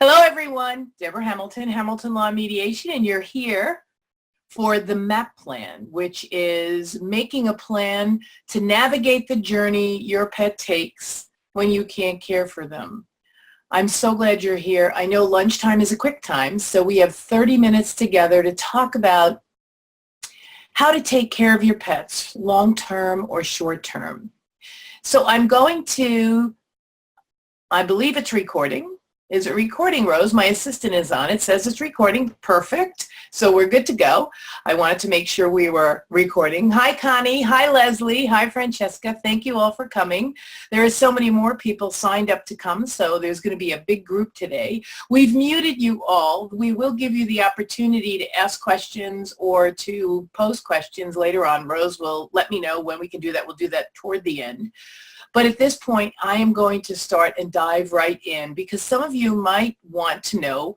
Hello, everyone. Debra Hamilton, Hamilton Law Mediation, and you're here for the MAAP plan, which is making a plan to navigate the journey your pet takes when you can't care for them. I'm so glad you're here. I know lunchtime is a quick time, so we have 30 minutes together to talk about how to take care of your pets, long-term or short-term. So I'm going to, I believe it's recording. Is it recording, Rose? My assistant is on. It says it's recording. Perfect. So we're good to go. I wanted to make sure we were recording. Hi, Connie. Hi, Leslie. Hi, Francesca. Thank you all for coming. There are so many more people signed up to come, so there's going to be a big group today. We've muted you all. We will give you the opportunity to ask questions or to pose questions later on. Rose will let me know when we can do that. We'll do that toward the end. But at this point, I am going to start and dive right in because some of you might want to know,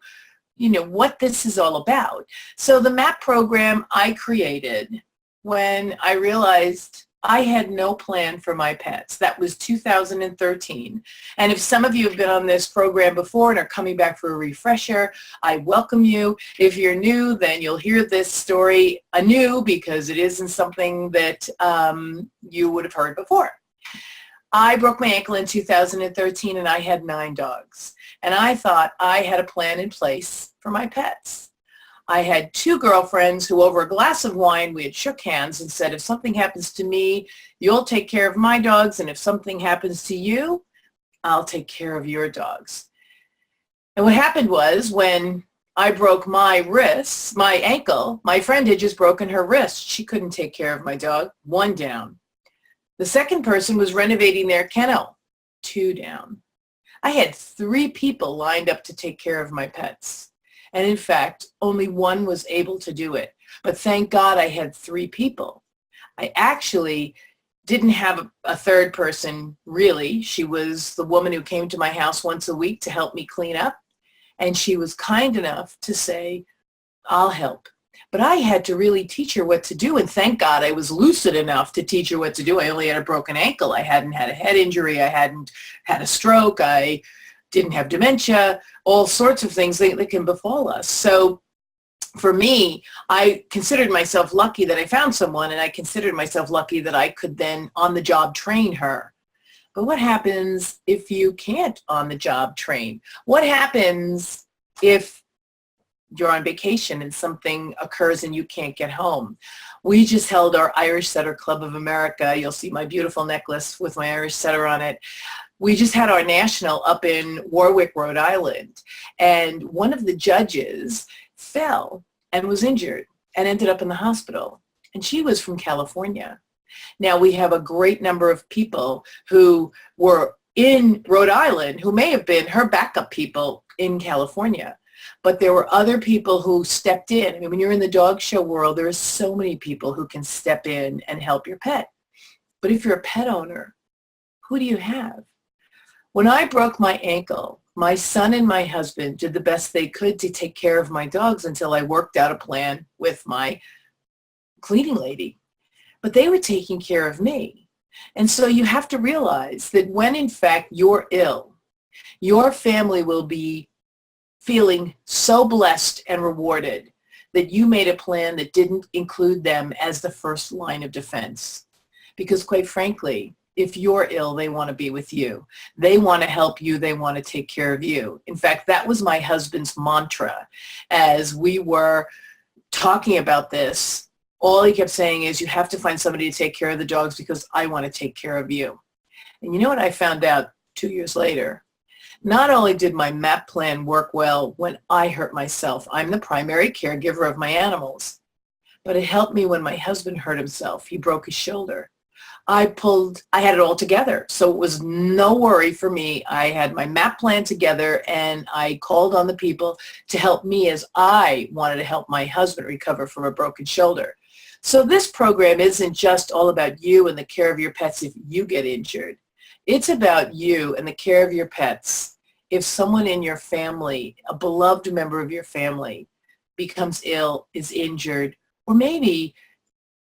what this is all about. So the MAAP program I created when I realized I had no plan for my pets. That was 2013. And if some of you have been on this program before and are coming back for a refresher, I welcome you. If you're new, then you'll hear this story anew because it isn't something that you would have heard before. I broke my ankle in 2013 and I had 9 dogs. And I thought I had a plan in place for my pets. I had 2 girlfriends who over a glass of wine, we had shook hands and said, if something happens to me, you'll take care of my dogs. And if something happens to you, I'll take care of your dogs. And what happened was when I broke my ankle, my friend had just broken her wrist. She couldn't take care of my dog. 1 down. The second person was renovating their kennel, 2 down. I had 3 people lined up to take care of my pets. And in fact, only 1 was able to do it. But thank God I had 3 people. I actually didn't have a third person, really. She was the woman who came to my house once a week to help me clean up. And she was kind enough to say, I'll help. But I had to really teach her what to do, and thank God I was lucid enough to teach her what to do. I only had a broken ankle. I hadn't had a head injury. I hadn't had a stroke. I didn't have dementia, all sorts of things that can befall us. So for me, I considered myself lucky that I found someone, and I considered myself lucky that I could then on-the-job train her. But what happens if you can't on-the-job train? What happens if you're on vacation and something occurs and you can't get home? We just held our Irish Setter Club of America. You'll see my beautiful necklace with my Irish Setter on it. We just had our national up in Warwick, Rhode Island. And one of the judges fell and was injured and ended up in the hospital. And she was from California. Now we have a great number of people who were in Rhode Island who may have been her backup people in California. But there were other people who stepped in. I mean, when you're in the dog show world, there are so many people who can step in and help your pet. But if you're a pet owner, who do you have? When I broke my ankle, my son and my husband did the best they could to take care of my dogs until I worked out a plan with my cleaning lady. But they were taking care of me. And so you have to realize that when, in fact, you're ill, your family will be feeling so blessed and rewarded that you made a plan that didn't include them as the first line of defense. Because quite frankly, if you're ill, they want to be with you. They want to help you. They want to take care of you. In fact, that was my husband's mantra as we were talking about this. All he kept saying is, you have to find somebody to take care of the dogs because I want to take care of you. And you know what I found out 2 years later? Not only did my MAAP plan work well when I hurt myself, I'm the primary caregiver of my animals, but it helped me when my husband hurt himself. He broke his shoulder. I had it all together, so it was no worry for me. I had my MAAP plan together, and I called on the people to help me as I wanted to help my husband recover from a broken shoulder. So this program isn't just all about you and the care of your pets if you get injured. It's about you and the care of your pets if someone in your family, a beloved member of your family, becomes ill, is injured, or maybe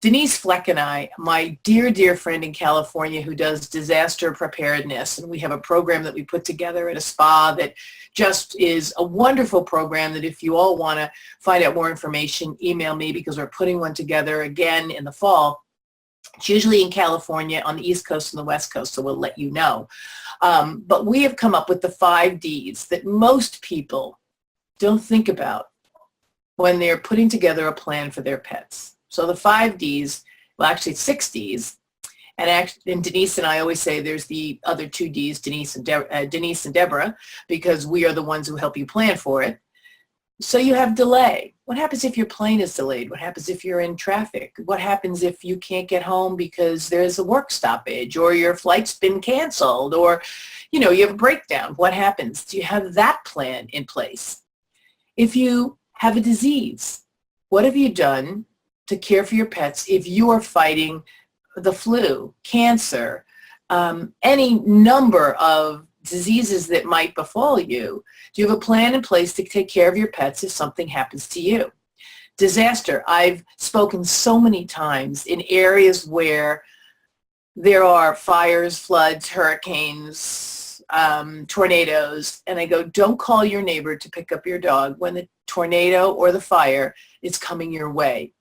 Denise Fleck and I, my dear, dear friend in California who does disaster preparedness, and we have a program that we put together at a spa that just is a wonderful program that if you all want to find out more information, email me because we're putting one together again in the fall. It's usually in California on the East Coast and the West Coast, so we'll let you know. But we have come up with the 5 Ds that most people don't think about when they're putting together a plan for their pets. So the 5 Ds, well actually 6 Ds, and Denise and I always say there's the other 2 Ds, Denise and Debra, because we are the ones who help you plan for it. So you have delay. What happens if your plane is delayed? What happens if you're in traffic? What happens if you can't get home because there's a work stoppage or your flight's been canceled or, you have a breakdown? What happens? Do you have that plan in place? If you have a disease, what have you done to care for your pets if you are fighting the flu, cancer, any number of diseases that might befall you? Do you have a plan in place to take care of your pets if something happens to you? Disaster. I've spoken so many times in areas where there are fires, floods, hurricanes, tornadoes, and I go, don't call your neighbor to pick up your dog when the tornado or the fire is coming your way.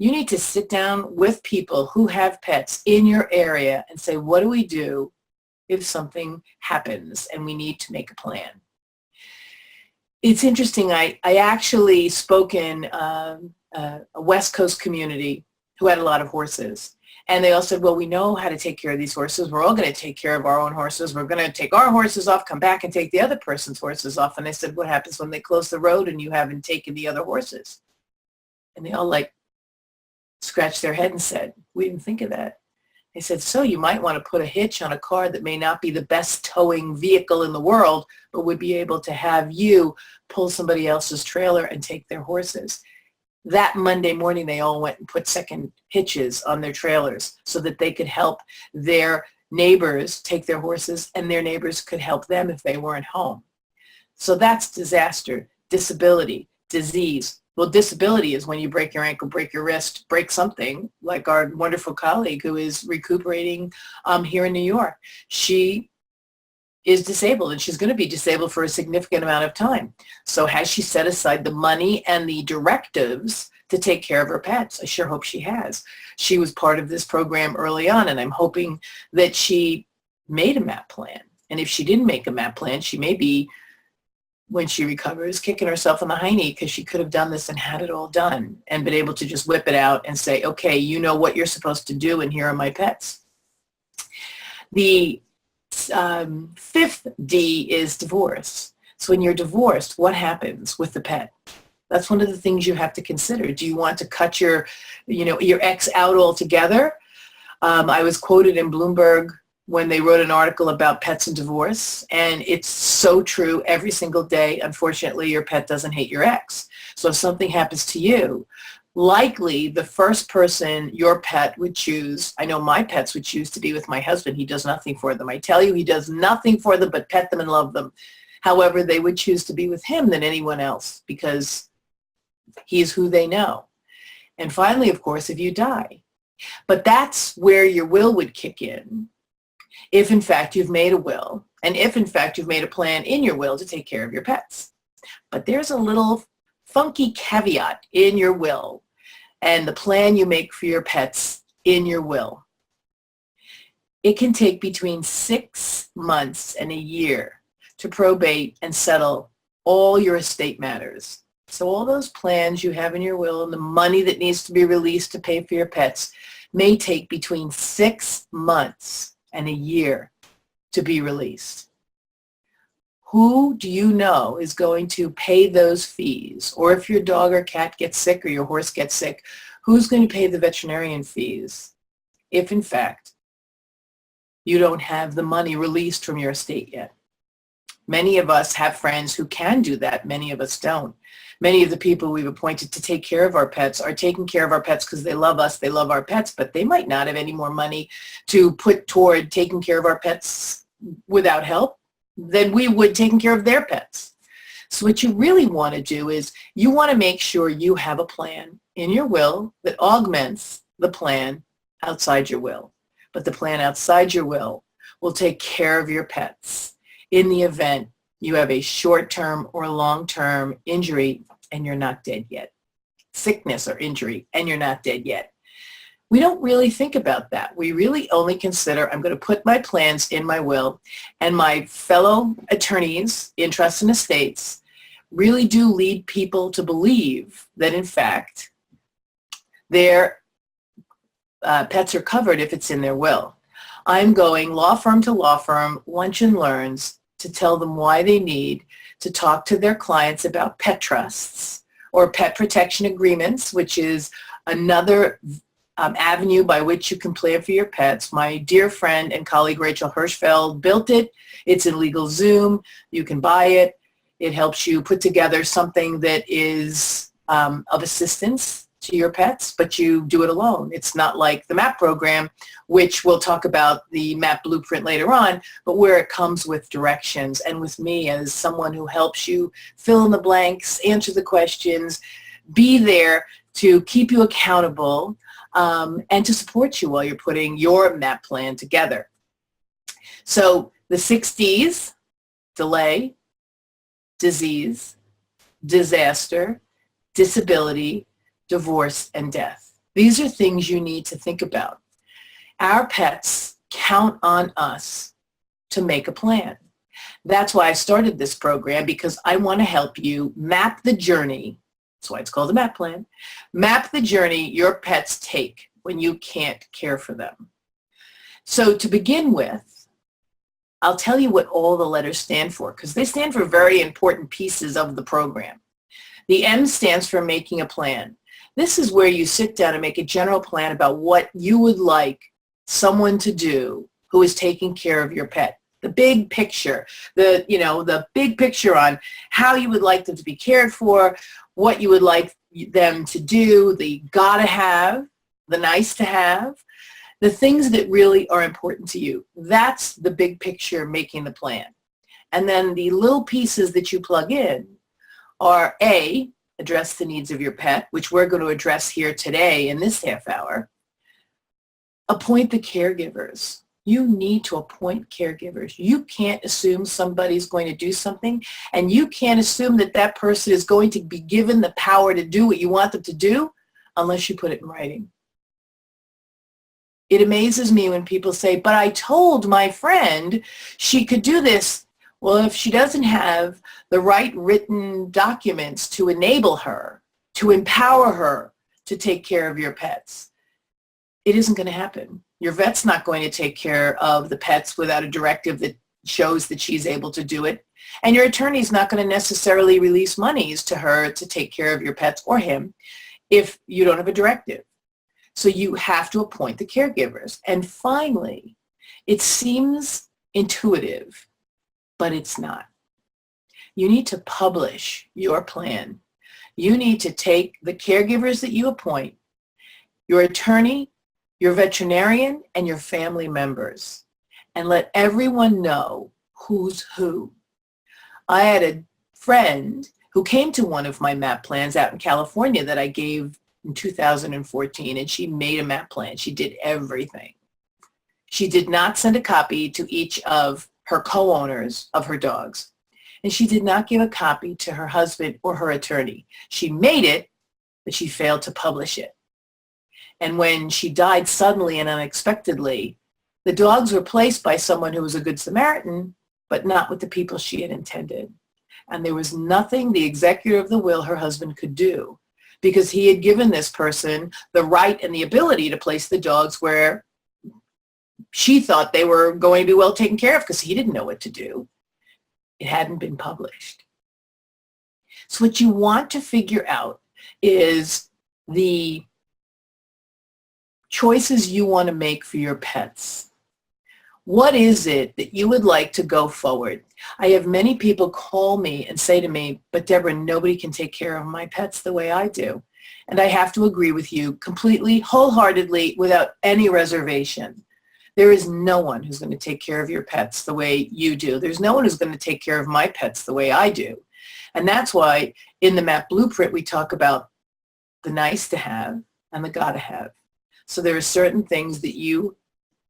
You need to sit down with people who have pets in your area and say, what do we do if something happens and we need to make a plan? It's interesting. I actually spoke in a West Coast community who had a lot of horses. And they all said, well, we know how to take care of these horses. We're all going to take care of our own horses. We're going to take our horses off, come back and take the other person's horses off. And I said, what happens when they close the road and you haven't taken the other horses? And they all scratched their head and said, we didn't think of that. They said, so you might want to put a hitch on a car that may not be the best towing vehicle in the world, but would be able to have you pull somebody else's trailer and take their horses. That Monday morning, they all went and put second hitches on their trailers so that they could help their neighbors take their horses and their neighbors could help them if they weren't home. So that's disaster, disability, disease. Well, disability is when you break your ankle, break your wrist, break something, like our wonderful colleague who is recuperating here in New York. She is disabled and she's going to be disabled for a significant amount of time. So has she set aside the money and the directives to take care of her pets? I sure hope she has. She was part of this program early on, and I'm hoping that she made a MAAP plan. And if she didn't make a MAAP plan, she may be, when she recovers, kicking herself in the hiney because she could have done this and had it all done and been able to just whip it out and say, okay, you know what you're supposed to do and here are my pets. The 5th D is divorce. So when you're divorced, what happens with the pet? That's one of the things you have to consider. Do you want to cut your ex out altogether? I was quoted in Bloomberg when they wrote an article about pets and divorce, and it's so true every single day. Unfortunately, your pet doesn't hate your ex. So if something happens to you, likely the first person your pet would choose, I know my pets would choose to be with my husband. He does nothing for them. I tell you, he does nothing for them but pet them and love them. However, they would choose to be with him than anyone else because he's who they know. And finally, of course, if you die. But that's where your will would kick in. If in fact you've made a will, and if in fact you've made a plan in your will to take care of your pets. But there's a little funky caveat in your will and the plan you make for your pets in your will. It can take between 6 months and a year to probate and settle all your estate matters. So all those plans you have in your will and the money that needs to be released to pay for your pets may take between 6 months and a year to be released. Who do you know is going to pay those fees? Or if your dog or cat gets sick or your horse gets sick, who's going to pay the veterinarian fees if in fact you don't have the money released from your estate yet? Many of us have friends who can do that. Many of us don't. Many of the people we've appointed to take care of our pets are taking care of our pets because they love us, they love our pets, but they might not have any more money to put toward taking care of our pets without help than we would taking care of their pets. So what you really want to do is you want to make sure you have a plan in your will that augments the plan outside your will. But the plan outside your will take care of your pets in the event you have a short-term or long-term injury and you're not dead yet. Sickness or injury and you're not dead yet. We don't really think about that. We really only consider, I'm going to put my plans in my will, and my fellow attorneys in trusts and estates really do lead people to believe that, in fact, their pets are covered if it's in their will. I'm going law firm to law firm, lunch and learns, to tell them why they need to talk to their clients about pet trusts or pet protection agreements, which is another avenue by which you can plan for your pets. My dear friend and colleague Rachel Hirschfeld built it. It's in LegalZoom. You can buy it. It helps you put together something that is of assistance to your pets, but you do it alone. It's not like the MAAP program, which we'll talk about the MAAP Blueprint later on, but where it comes with directions and with me as someone who helps you fill in the blanks, answer the questions, be there to keep you accountable, and to support you while you're putting your MAAP plan together. So the 6 Ds: delay, disease, disaster, disability, divorce, and death. These are things you need to think about. Our pets count on us to make a plan. That's why I started this program, because I want to help you map the journey. That's why it's called the MAAP plan. Map the journey your pets take when you can't care for them. So to begin with, I'll tell you what all the letters stand for, because they stand for very important pieces of the program. The M stands for making a plan. This is where you sit down and make a general plan about what you would like someone to do who is taking care of your pet. The big picture, the big picture on how you would like them to be cared for, what you would like them to do, the gotta have, the nice to have, the things that really are important to you. That's the big picture, making the plan. And then the little pieces that you plug in are A, address the needs of your pet, which we're going to address here today in this half hour. Appoint the caregivers. You need to appoint caregivers. You can't assume somebody's going to do something, and you can't assume that that person is going to be given the power to do what you want them to do unless you put it in writing. It amazes me when people say, but I told my friend she could do this. Well, if she doesn't have the right written documents to enable her, to empower her to take care of your pets, it isn't going to happen. Your vet's not going to take care of the pets without a directive that shows that she's able to do it. And your attorney's not going to necessarily release monies to her to take care of your pets or him if you don't have a directive. So you have to appoint the caregivers. And finally, it seems intuitive, but it's not. You need to publish your plan. You need to take the caregivers that you appoint, your attorney, your veterinarian, and your family members, and let everyone know who's who. I had a friend who came to one of my MAAP plans out in California that I gave in 2014, and she made a MAAP plan. She did everything. She did not send a copy to each of her co-owners of her dogs, and she did not give a copy to her husband or her attorney. She made it, but she failed to publish it. And when she died suddenly and unexpectedly, the dogs were placed by someone who was a good Samaritan, but not with the people she had intended. And there was nothing the executor of the will, her husband, could do, because he had given this person the right and the ability to place the dogs where she thought they were going to be well taken care of, because he didn't know what to do. It hadn't been published. So what you want to figure out is the choices you want to make for your pets. What is it that you would like to go forward? I have many people call me and say to me, but Debra, nobody can take care of my pets the way I do. And I have to agree with you completely, wholeheartedly, without any reservation. There is no one who's going to take care of your pets the way you do. There's no one who's going to take care of my pets the way I do. And that's why in the MAAP Blueprint we talk about the nice to have and the gotta have. So there are certain things that you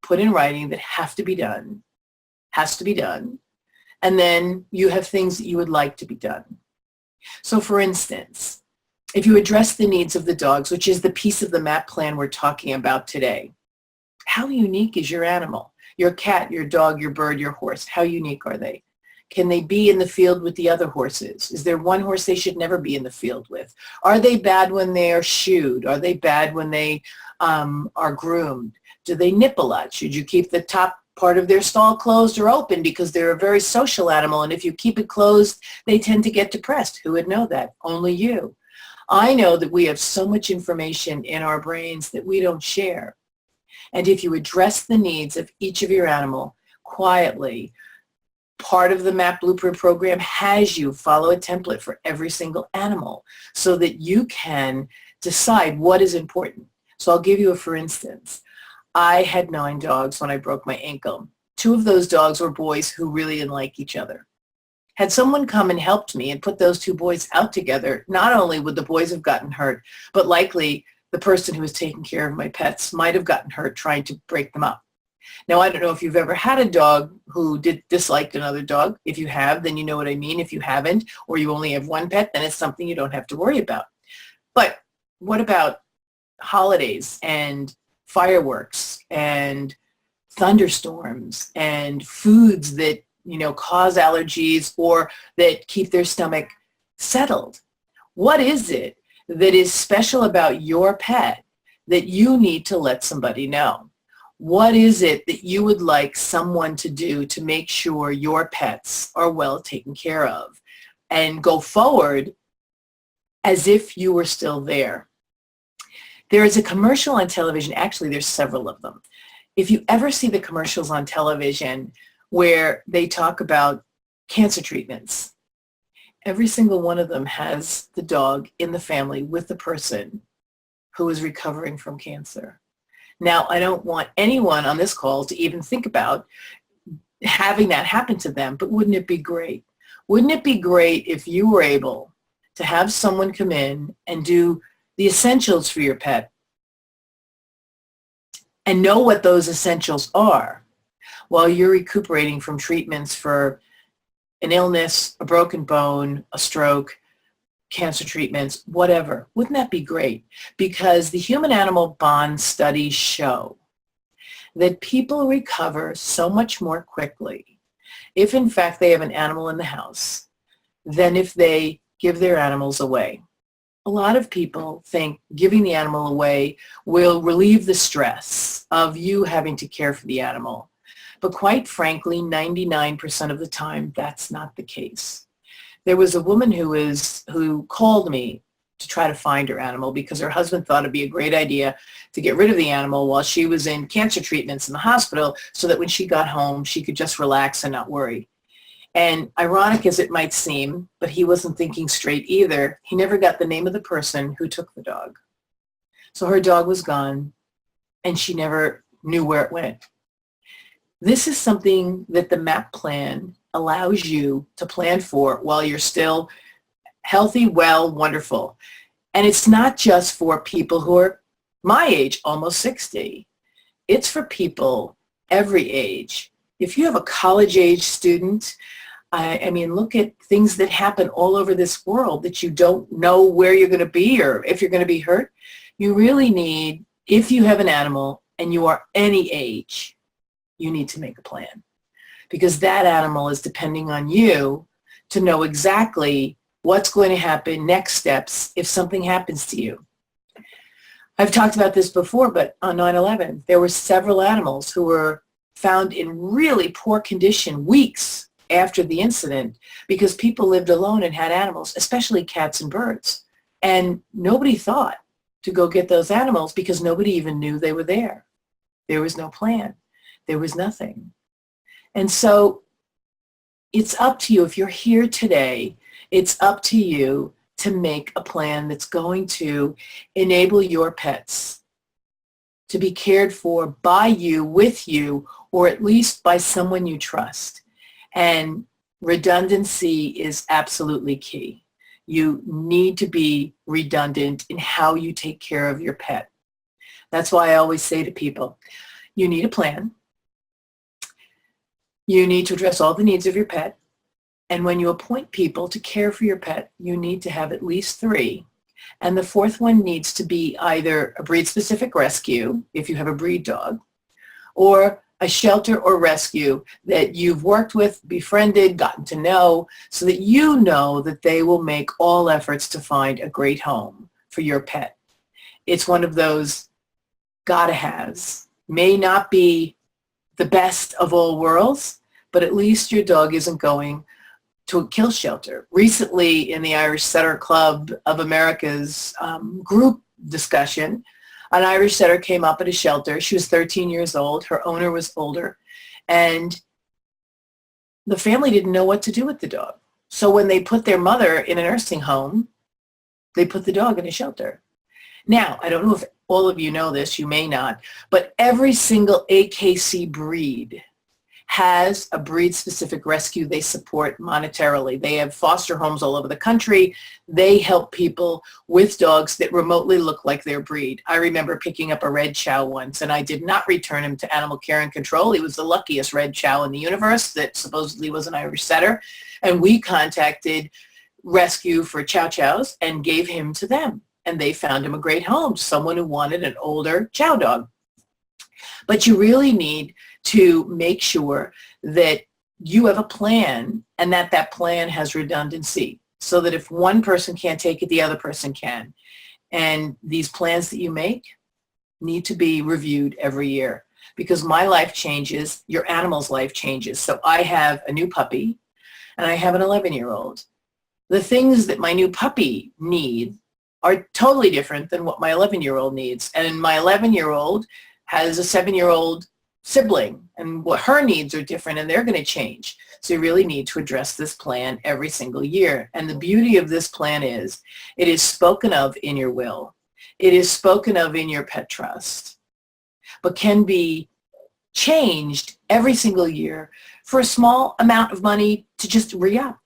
put in writing that have to be done, has to be done. And then you have things that you would like to be done. So for instance, if you address the needs of the dogs, which is the piece of the MAAP plan we're talking about today, how unique is your animal? Your cat, your dog, your bird, your horse, how unique are they? Can they be in the field with the other horses? Is there one horse they should never be in the field with? Are they bad when they are shoed? Are they bad when they are groomed? Do they nip a lot? Should you keep the top part of their stall closed or open because they're a very social animal, and if you keep it closed, they tend to get depressed? Who would know that? Only you. I know that we have so much information in our brains that we don't share. And if you address the needs of each of your animal quietly, part of the MAAP Blueprint program has you follow a template for every single animal so that you can decide what is important. So I'll give you a for instance. I had 9 dogs when I broke my ankle. 2 of those dogs were boys who really didn't like each other. Had someone come and helped me and put those 2 boys out together, not only would the boys have gotten hurt, but likely the person who was taking care of my pets might have gotten hurt trying to break them up. Now, I don't know if you've ever had a dog who disliked another dog. If you have, then you know what I mean. If you haven't, or you only have 1 pet, then it's something you don't have to worry about. But what about holidays and fireworks and thunderstorms and foods that, cause allergies or that keep their stomach settled? What is it that is special about your pet that you need to let somebody know? What is it that you would like someone to do to make sure your pets are well taken care of and go forward as if you were still there? There is a commercial on television. Actually, there's several of them. If you ever see the commercials on television where they talk about cancer treatments, every single one of them has the dog in the family with the person who is recovering from cancer. Now, I don't want anyone on this call to even think about having that happen to them, but wouldn't it be great? Wouldn't it be great if you were able to have someone come in and do the essentials for your pet and know what those essentials are while you're recuperating from treatments for an illness, a broken bone, a stroke, cancer treatments, whatever? Wouldn't that be great? Because the human-animal bond studies show that people recover so much more quickly if, in fact, they have an animal in the house than if they give their animals away. A lot of people think giving the animal away will relieve the stress of you having to care for the animal. But quite frankly, 99% of the time, that's not the case. There was a woman who called me to try to find her animal because her husband thought it'd be a great idea to get rid of the animal while she was in cancer treatments in the hospital so that when she got home, she could just relax and not worry. And ironic as it might seem, but he wasn't thinking straight either. He never got the name of the person who took the dog. So her dog was gone, and she never knew where it went. This is something that the MAAP plan allows you to plan for while you're still healthy, well, wonderful. And it's not just for people who are my age, almost 60. It's for people every age. If you have a college-age student, I mean, look at things that happen all over this world that you don't know where you're going to be or if you're going to be hurt. You really need, if you have an animal and you are any age, you need to make a plan because that animal is depending on you to know exactly what's going to happen, next steps, if something happens to you. I've talked about this before, but on 9/11, there were several animals who were found in really poor condition weeks after the incident because people lived alone and had animals, especially cats and birds. And nobody thought to go get those animals because nobody even knew they were there. There was no plan. There was nothing. And so it's up to you. If you're here today, it's up to you to make a plan that's going to enable your pets to be cared for by you, with you, or at least by someone you trust. And redundancy is absolutely key. You need to be redundant in how you take care of your pet. That's why I always say to people, you need a plan. You need to address all the needs of your pet. And when you appoint people to care for your pet, you need to have at least 3. And the 4th one needs to be either a breed-specific rescue, if you have a breed dog, or a shelter or rescue that you've worked with, befriended, gotten to know, so that you know that they will make all efforts to find a great home for your pet. It's one of those gotta-haves. May not be the best of all worlds, but at least your dog isn't going to a kill shelter. Recently, in the Irish Setter Club of America's group discussion, an Irish setter came up at a shelter. She was 13 years old. Her owner was older. And the family didn't know what to do with the dog. So when they put their mother in a nursing home, they put the dog in a shelter. Now, I don't know if all of you know this, you may not, but every single AKC breed has a breed-specific rescue they support monetarily. They have foster homes all over the country. They help people with dogs that remotely look like their breed. I remember picking up a red chow once, and I did not return him to animal care and control. He was the luckiest red chow in the universe that supposedly was an Irish setter. And we contacted Rescue for Chow Chows and gave him to them. And they found him a great home, someone who wanted an older chow dog. But you really need to make sure that you have a plan and that that plan has redundancy, so that if one person can't take it, the other person can. And these plans that you make need to be reviewed every year, because my life changes, your animal's life changes. So I have a new puppy and I have an 11-year-old. The things that my new puppy needs are totally different than what my 11-year-old needs. And my 11-year-old has a 7-year-old sibling, and what her needs are different, and they're going to change. So you really need to address this plan every single year. And the beauty of this plan is it is spoken of in your will. It is spoken of in your pet trust, but can be changed every single year for a small amount of money to just re-up.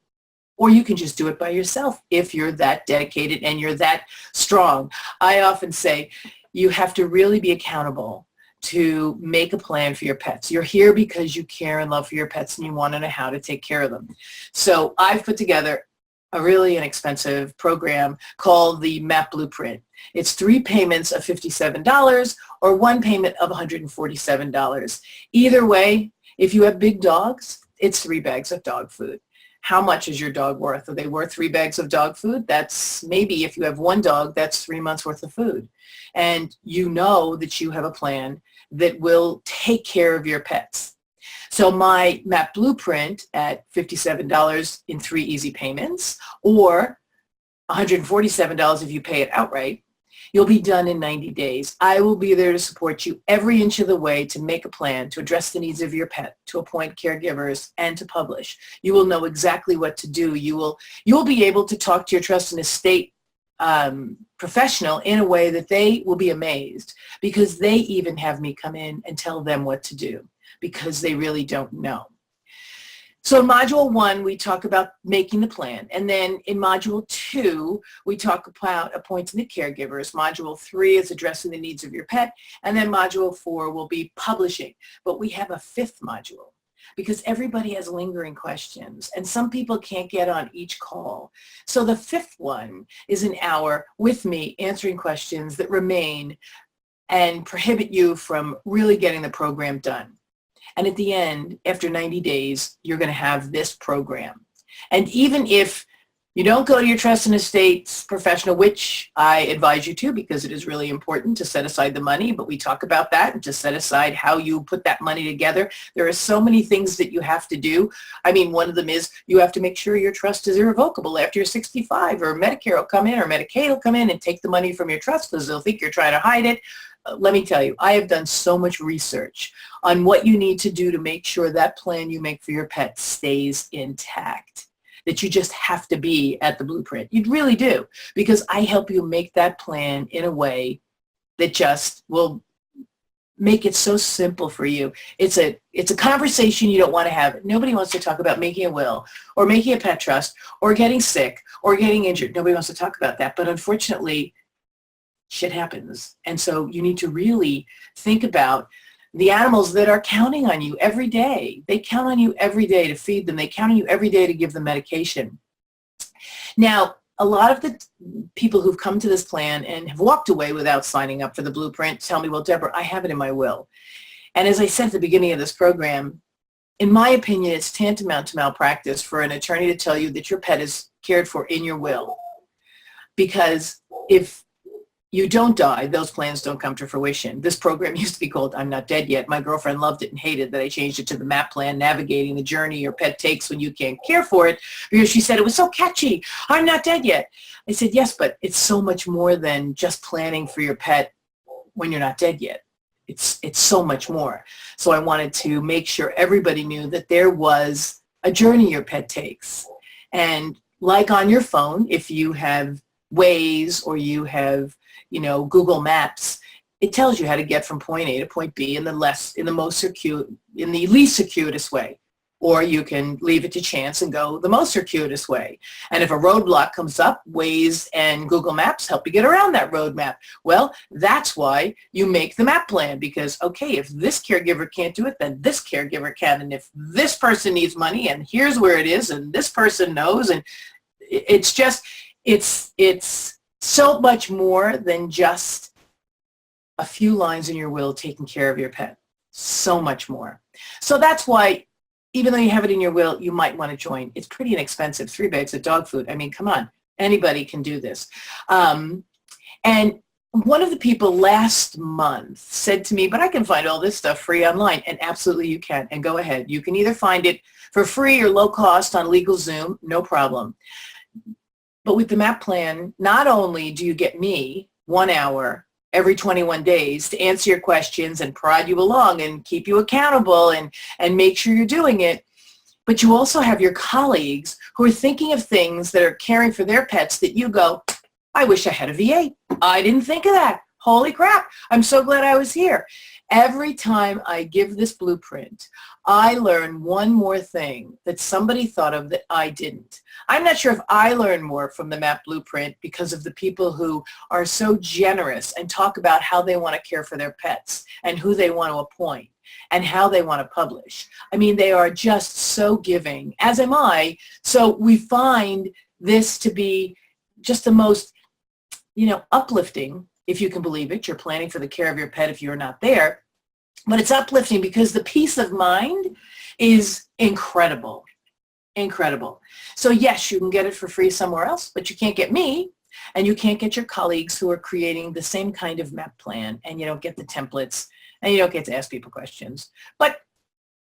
Or you can just do it by yourself if you're that dedicated and you're that strong. I often say you have to really be accountable to make a plan for your pets. You're here because you care and love for your pets and you want to know how to take care of them. So I've put together a really inexpensive program called the MAAP Blueprint. It's 3 payments of $57 or 1 payment of $147. Either way, if you have big dogs, it's 3 bags of dog food. How much is your dog worth? Are they worth 3 bags of dog food? That's maybe, if you have 1 dog, that's 3 months worth of food. And you know that you have a plan that will take care of your pets. So my MAAP Blueprint at $57 in 3 easy payments, or $147 if you pay it outright, you'll be done in 90 days. I will be there to support you every inch of the way to make a plan, to address the needs of your pet, to appoint caregivers, and to publish. You will know exactly what to do. You will be able to talk to your trust and estate professional in a way that they will be amazed, because they even have me come in and tell them what to do, because they really don't know. So in Module 1, we talk about making the plan. And then in Module 2, we talk about appointing the caregivers. Module 3 is addressing the needs of your pet. And then Module 4 will be publishing. But we have a 5th module, because everybody has lingering questions, and some people can't get on each call. So the 5th one is an hour with me answering questions that remain and prohibit you from really getting the program done. And at the end, after 90 days, you're going to have this program. And even if you don't go to your trust and estates professional, which I advise you to, because it is really important to set aside the money, but we talk about that, and to set aside how you put that money together. There are so many things that you have to do. I mean, one of them is you have to make sure your trust is irrevocable after you're 65, or Medicare will come in, or Medicaid will come in and take the money from your trust because they'll think you're trying to hide it. Let me tell you, I have done so much research on what you need to do to make sure that plan you make for your pet stays intact, that you just have to be at the Blueprint. You really do, because I help you make that plan in a way that just will make it so simple for you. It's a conversation you don't want to have. Nobody wants to talk about making a will, or making a pet trust, or getting sick, or getting injured. Nobody wants to talk about that. But unfortunately, shit happens. And so you need to really think about the animals that are counting on you every day. They count on you every day to feed them. They count on you every day to give them medication. Now, a lot of the people who've come to this plan and have walked away without signing up for the blueprint tell me, well, Deborah, I have it in my will. And as I said at the beginning of this program, in my opinion, it's tantamount to malpractice for an attorney to tell you that your pet is cared for in your will. Because if you don't die, those plans don't come to fruition. This program used to be called I'm Not Dead Yet. My girlfriend loved it and hated that I changed it to the MAAP plan, navigating the journey your pet takes when you can't care for it, because she said it was so catchy. I'm not dead yet. I said, yes, but it's so much more than just planning for your pet when you're not dead yet. It's so much more. So I wanted to make sure everybody knew that there was a journey your pet takes. And like on your phone, if you have Waze or you have Google Maps, it tells you how to get from point A to point B in the least circuitous way. Or you can leave it to chance and go the most circuitous way. And if a roadblock comes up, Waze and Google Maps help you get around that roadmap. Well, that's why you make the MAAP plan, because, okay, if this caregiver can't do it, then this caregiver can. And if this person needs money, and here's where it is, and this person knows, and it's just, it's so much more than just a few lines in your will taking care of your pet. So much more. So that's why, even though you have it in your will, you might want to join. It's pretty inexpensive, 3 bags of dog food. I mean, come on, anybody can do this. And one of the people last month said to me, but I can find all this stuff free online. And absolutely you can, and go ahead. You can either find it for free or low cost on LegalZoom, no problem. But with the MAAP plan, not only do you get me 1 hour every 21 days to answer your questions and prod you along and keep you accountable and make sure you're doing it, but you also have your colleagues who are thinking of things that are caring for their pets that you go, I wish I had a VA. I didn't think of that. Holy crap. I'm so glad I was here. Every time I give this blueprint, I learn one more thing that somebody thought of that I didn't. I'm not sure if I learn more from the MAAP Blueprint because of the people who are so generous and talk about how they want to care for their pets and who they want to appoint and how they want to publish. I mean, they are just so giving, as am I. So we find this to be just the most, uplifting, if you can believe it. You're planning for the care of your pet if you're not there. But it's uplifting because the peace of mind is incredible. Incredible. So yes, you can get it for free somewhere else, but you can't get me, and you can't get your colleagues who are creating the same kind of MAAP plan, and you don't get the templates, and you don't get to ask people questions. But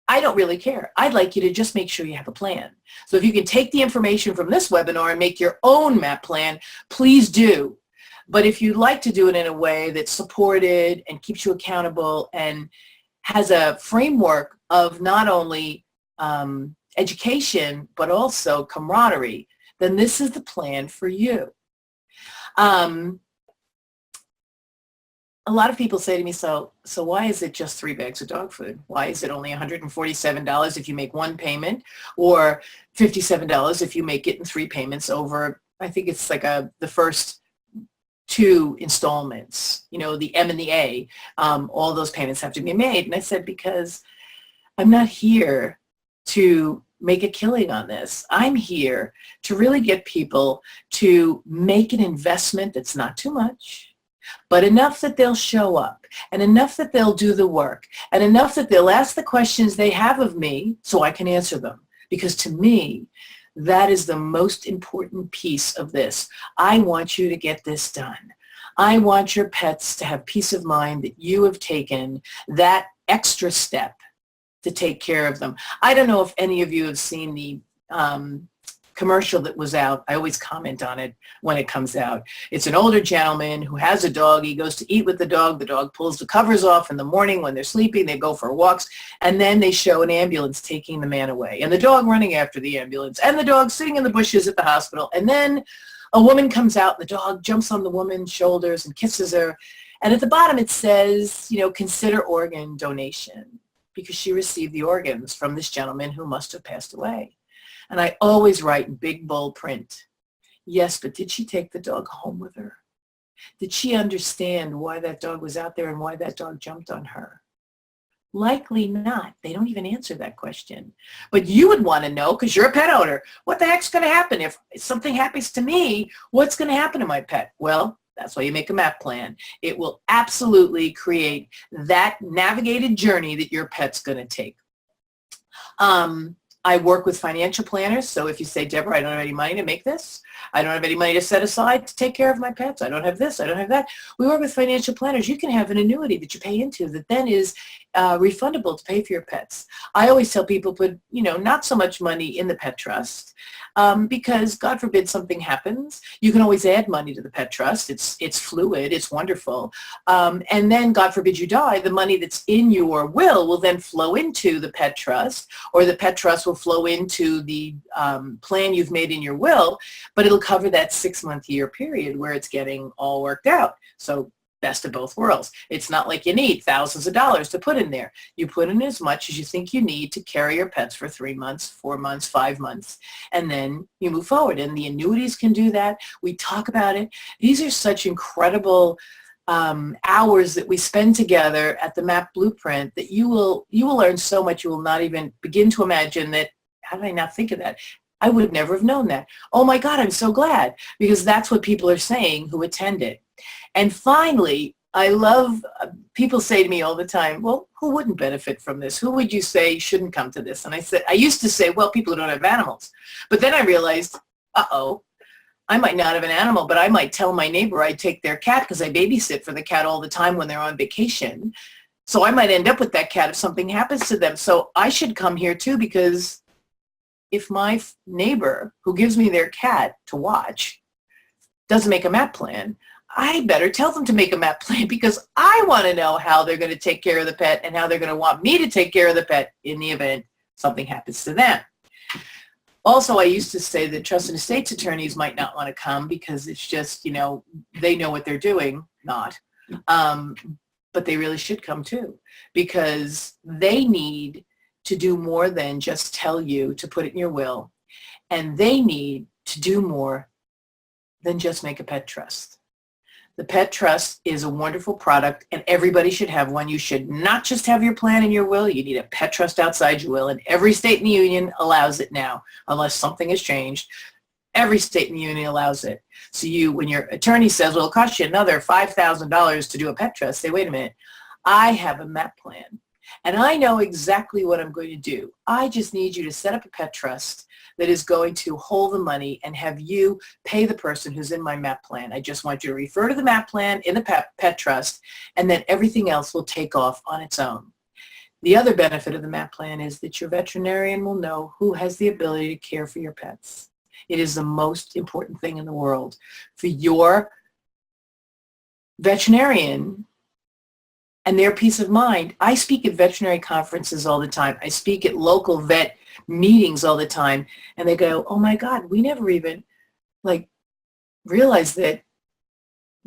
I don't really care. I'd like you to just make sure you have a plan. So if you can take the information from this webinar and make your own MAAP plan, please do. But if you'd like to do it in a way that's supported and keeps you accountable and has a framework of not only education, but also camaraderie, then this is the plan for you. A lot of people say to me, so why is it just 3 bags of dog food? Why is it only $147 if you make one payment, or $57 if you make it in 3 payments over, I think it's like the first 2 installments, the M and the A, all those payments have to be made. And I said, because I'm not here to make a killing on this. I'm here to really get people to make an investment that's not too much, but enough that they'll show up, and enough that they'll do the work, and enough that they'll ask the questions they have of me so I can answer them. Because to me, that is the most important piece of this. I want you to get this done. I want your pets to have peace of mind that you have taken that extra step to take care of them. I don't know if any of you have seen the commercial that was out. I always comment on it when it comes out. It's an older gentleman who has a dog. He goes to eat with the dog. The dog pulls the covers off in the morning when they're sleeping. They go for walks, and then they show an ambulance taking the man away, and the dog running after the ambulance, and the dog sitting in the bushes at the hospital. And then a woman comes out, and the dog jumps on the woman's shoulders and kisses her. And at the bottom it says, consider organ donation, because she received the organs from this gentleman who must have passed away. And I always write in big bold print, yes, but did she take the dog home with her? Did she understand why that dog was out there and why that dog jumped on her? Likely not. They don't even answer that question. But you would want to know, because you're a pet owner, what the heck's going to happen if something happens to me? What's going to happen to my pet? Well, that's why you make a MAAP plan. It will absolutely create that navigated journey that your pet's going to take. I work with financial planners, so if you say, Deborah, I don't have any money to make this, I don't have any money to set aside to take care of my pets, I don't have this, I don't have that. We work with financial planners. You can have an annuity that you pay into that then is refundable to pay for your pets. I always tell people put, not so much money in the pet trust because God forbid something happens. You can always add money to the pet trust. It's fluid. It's wonderful. And then God forbid you die, the money that's in your will then flow into the pet trust, or the pet trust will flow into the plan you've made in your will, but it'll cover that 6-month year period where it's getting all worked out. So best of both worlds. It's not like you need thousands of dollars to put in there. You put in as much as you think you need to carry your pets for 3 months, 4 months, 5 months, and then you move forward. And the annuities can do that. We talk about it. These are such incredible hours that we spend together at the MAAP Blueprint that you will learn so much you will not even begin to imagine that. How did I not think of that? I would never have known that. Oh my God, I'm so glad, because that's what people are saying who attend it. And finally, I love, people say to me all the time, well, who wouldn't benefit from this? Who would you say shouldn't come to this? And I used to say, well, people who don't have animals. But then I realized, uh-oh, I might not have an animal, but I might tell my neighbor I'd take their cat because I babysit for the cat all the time when they're on vacation. So I might end up with that cat if something happens to them. So I should come here too, because if my neighbor who gives me their cat to watch doesn't make a MAAP plan, I better tell them to make a MAAP plan, because I want to know how they're going to take care of the pet and how they're going to want me to take care of the pet in the event something happens to them. Also, I used to say that trust and estates attorneys might not want to come because it's just, they know what they're doing, not. But they really should come too, because they need to do more than just tell you to put it in your will. And they need to do more than just make a pet trust. The pet trust is a wonderful product, and everybody should have one. You should not just have your plan in your will. You need a pet trust outside your will, and every state in the union allows it now, unless something has changed. Every state in the union allows it. So when your attorney says, well, it'll cost you another $5,000 to do a pet trust, say, wait a minute, I have a MAAP plan, and I know exactly what I'm going to do. I just need you to set up a pet trust that is going to hold the money and have you pay the person who's in my MAAP plan. I just want you to refer to the MAAP plan in the pet trust, and then everything else will take off on its own. The other benefit of the MAAP plan is that your veterinarian will know who has the ability to care for your pets. It is the most important thing in the world for your veterinarian and their peace of mind. I speak at veterinary conferences all the time. I speak at local vet meetings all the time, and they go, oh my God, we never even realized that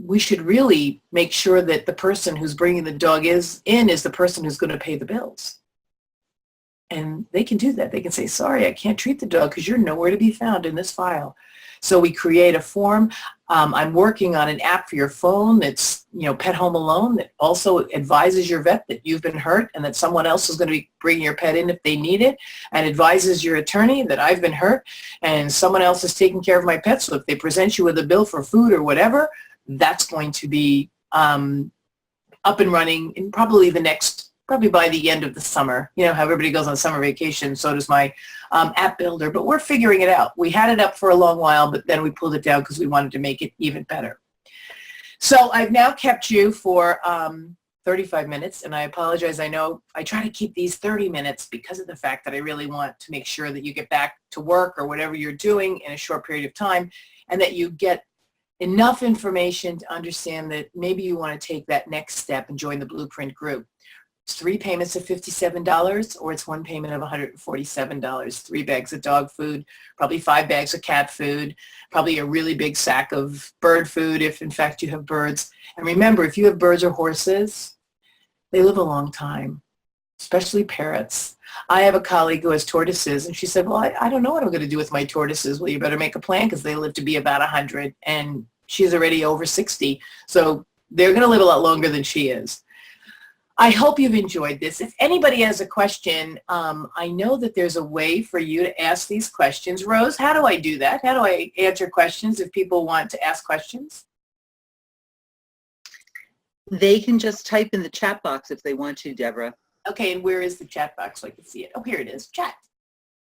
we should really make sure that the person who's bringing the dog is the person who's going to pay the bills. And they can do that. They can say, sorry, I can't treat the dog because you're nowhere to be found in this file. So we create a form. I'm working on an app for your phone that's, Pet Home Alone, that also advises your vet that you've been hurt and that someone else is going to be bringing your pet in if they need it, and advises your attorney that I've been hurt and someone else is taking care of my pet. So if they present you with a bill for food or whatever, that's going to be up and running in probably by the end of the summer. How everybody goes on summer vacation, so does my app builder, but we're figuring it out. We had it up for a long while, but then we pulled it down because we wanted to make it even better. So I've now kept you for 35 minutes, and I apologize. I know I try to keep these 30 minutes because of the fact that I really want to make sure that you get back to work or whatever you're doing in a short period of time, and that you get enough information to understand that maybe you want to take that next step and join the Blueprint group. It's 3 payments of $57, or it's 1 payment of $147. 3 bags of dog food, probably 5 bags of cat food, probably a really big sack of bird food if in fact you have birds. And remember, if you have birds or horses, they live a long time, especially parrots. I have a colleague who has tortoises, and she said, well, I don't know what I'm going to do with my tortoises. Well, you better make a plan because they live to be about 100, and she's already over 60. So they're going to live a lot longer than she is. I hope you've enjoyed this. If anybody has a question, I know that there's a way for you to ask these questions. Rose, how do I do that? How do I answer questions if people want to ask questions? They can just type in the chat box if they want to, Deborah. Okay, and where is the chat box so I can see it? Oh, here it is, chat.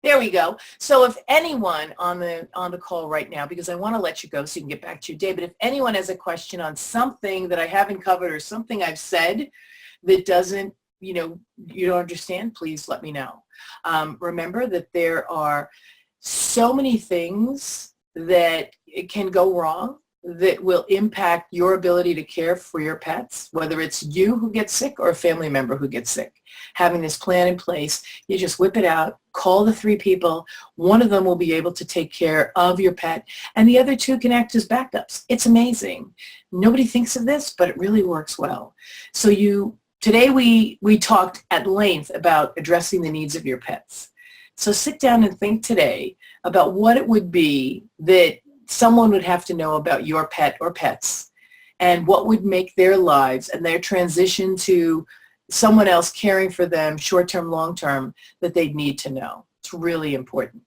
There we go. So if anyone on the call right now, because I want to let you go so you can get back to your day, but if anyone has a question on something that I haven't covered or something I've said that doesn't, you don't understand, please let me know. Remember that there are so many things that it can go wrong that will impact your ability to care for your pets, whether it's you who gets sick or a family member who gets sick. Having this plan in place, you just whip it out, call the 3 people, one of them will be able to take care of your pet, and the other 2 can act as backups. It's amazing. Nobody thinks of this, but it really works well. So today we talked at length about addressing the needs of your pets. So sit down and think today about what it would be that someone would have to know about your pet or pets, and what would make their lives and their transition to someone else caring for them short-term, long-term, that they'd need to know. It's really important.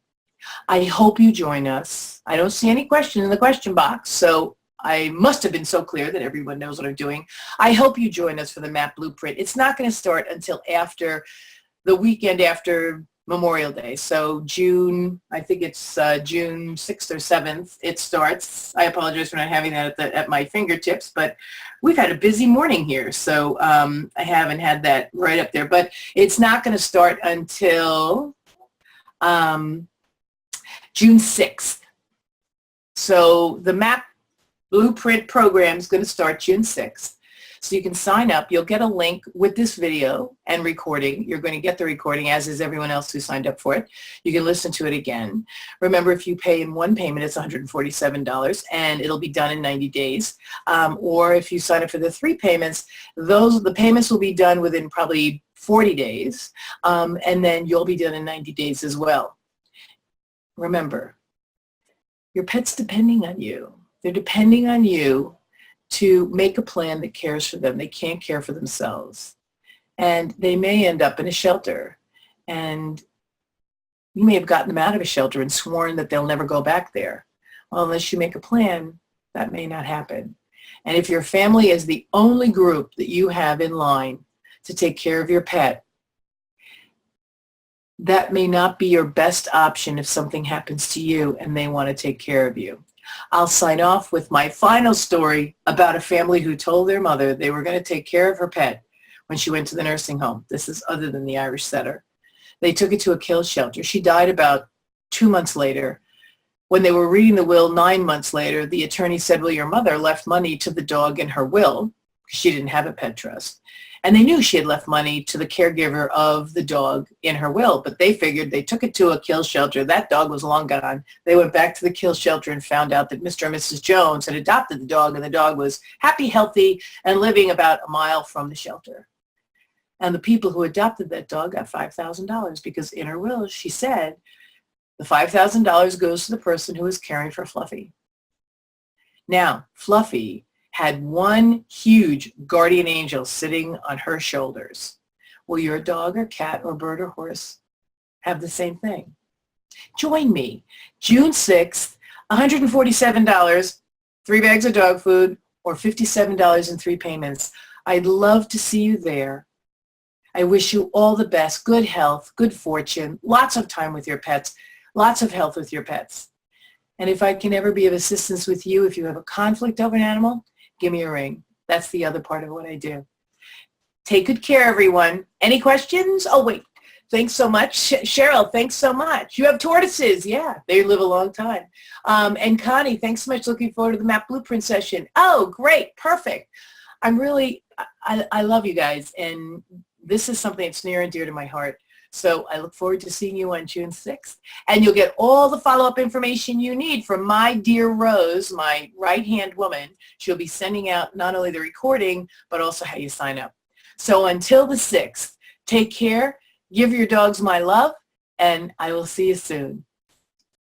I hope you join us. I don't see any question in the question box, so I must have been so clear that everyone knows what I'm doing. I hope you join us for the MAAP Blueprint. It's not going to start until after the weekend after Memorial Day. So June, I think it's June 6th or 7th, it starts. I apologize for not having that at my fingertips, but we've had a busy morning here, so I haven't had that right up there. But it's not going to start until June 6th. So the MAAP Blueprint program is going to start June 6th. So you can sign up. You'll get a link with this video and recording. You're going to get the recording, as is everyone else who signed up for it. You can listen to it again. Remember, if you pay in one payment, it's $147, and it'll be done in 90 days. Or if you sign up for the 3 payments, the payments will be done within probably 40 days, and then you'll be done in 90 days as well. Remember, your pet's depending on you. They're depending on you to make a plan that cares for them. They can't care for themselves. And they may end up in a shelter. And you may have gotten them out of a shelter and sworn that they'll never go back there. Well, unless you make a plan, that may not happen. And if your family is the only group that you have in line to take care of your pet, that may not be your best option if something happens to you and they want to take care of you. I'll sign off with my final story about a family who told their mother they were going to take care of her pet when she went to the nursing home. This is other than the Irish setter. They took it to a kill shelter. She died about 2 months later. When they were reading the will 9 months later, the attorney said, well, your mother left money to the dog in her will. She didn't have a pet trust. And they knew she had left money to the caregiver of the dog in her will, but they figured they took it to a kill shelter. That dog was long gone. They went back to the kill shelter and found out that Mr. and Mrs. Jones had adopted the dog, and the dog was happy, healthy, and living about a mile from the shelter. And the people who adopted that dog got $5,000 because in her will, she said, the $5,000 goes to the person who is caring for Fluffy. Now, Fluffy had one huge guardian angel sitting on her shoulders. Will your dog or cat or bird or horse have the same thing? Join me, June 6th, $147, 3 bags of dog food, or $57 in 3 payments. I'd love to see you there. I wish you all the best, good health, good fortune, lots of time with your pets, lots of health with your pets. And if I can ever be of assistance with you, if you have a conflict over an animal, give me a ring. That's the other part of what I do. Take good care, everyone. Any questions? Oh, wait. Thanks so much. Cheryl, thanks so much. You have tortoises. Yeah, they live a long time. And Connie, thanks so much. Looking forward to the MAAP Blueprint session. Oh, great. Perfect. I love you guys. And this is something that's near and dear to my heart. So I look forward to seeing you on June 6th. And you'll get all the follow-up information you need from my dear Rose, my right-hand woman. She'll be sending out not only the recording, but also how you sign up. So until the 6th, take care, give your dogs my love, and I will see you soon.